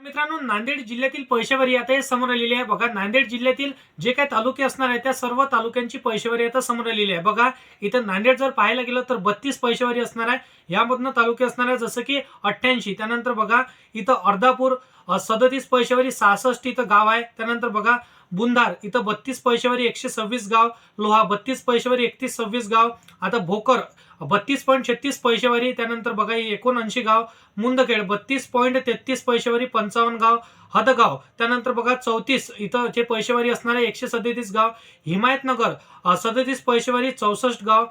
मित्रांनो, नांदेड जिल्ह्यातील पैशावरी आता हे समोर आलेली आहे बघा. नांदेड जिल्ह्यातील जे काही तालुके असणार आहेत त्या सर्व तालुक्यांची पैशावरी आता समोर आलेली आहे बघा. इथं नांदेड जर पाहायला गेलं तर 32 पैशावरी असणार आहे. यामधनं तालुके असणार आहे जसं की 88. त्यानंतर बघा इथं अर्धापूर 37 पैशावरी 66 इथं गाव आहे. त्यानंतर बघा बुंधार इथं 32 पैशावरी 126 गाव. लोहा 32 पैशावरी 3126 गाव. आता भोकर 32.36 पैशावरी. त्यानंतर बघा 79 गाव. मुंदखेड 32.33 पैशावरी 55 गाव. हदगाव त्यानंतर बघा 34 इथं जे पैशावरी असणार आहे 137 गाव. हिमायतनगर 37 पैशावरी 64 गाव.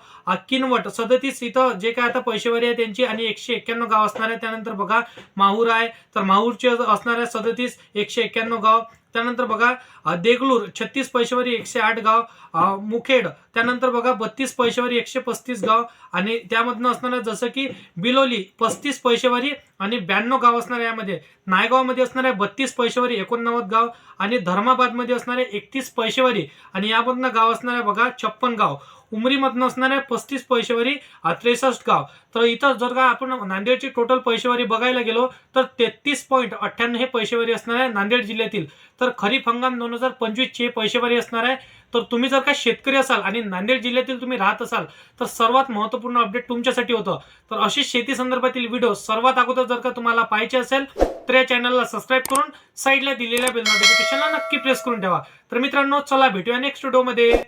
किनवट 37 इथं जे काय आता पैशावरी आहे त्यांची आणि 191 गाव असणार आहे. त्यानंतर बघा माहूर आहे तर माहूरचे असणार आहे 37 191 गाव. त्यानंतर बघा देगलूर 36 पैशावरी 108 गाव. मुखेड त्यानंतर बघा 32 पैशावरी 135 गाव आणि त्यामधनं असणार जसं की बिलोली 35 पैशावरी आणि 92 गाव असणार आहे. यामध्ये नायगाव मध्ये असणार आहे 32 पैशावरी 89 गाव आणि धर्माबाद मध्ये असणार आहे 31 पैशावरी आणि यामधनं गाव असणार आहे बघा 56 गाव. उमरीमधनं असणार आहे 35 पैशावरी 63 गाव. तर इथं जर का आपण नांदेडची टोटल पैशावरी बघायला गेलो तर 33.98 हे पैशावरी असणार आहे नांदेड जिल्ह्यातील. तर खरीप हंगाम 2025 ची पैशावरी असणार आहे. तर तुम्ही जर का शेतकरी असाल आणि नांदेड जिल्ह्यातील तुम्ही राहत असाल तर सर्वात महत्त्वपूर्ण अपडेट तुमच्यासाठी होतं. तर अशी शेती संदर्भातील व्हिडिओ सर्वात अगोदर जर का तुम्हाला पाहायचे असेल तर या चॅनलला सबस्क्राईब करून साईडला दिलेल्या बेल नोटिफिकेशनला नक्की प्रेस करून ठेवा. तर मित्रांनो चला भेटूया नेक्स्ट व्हिडिओमध्ये.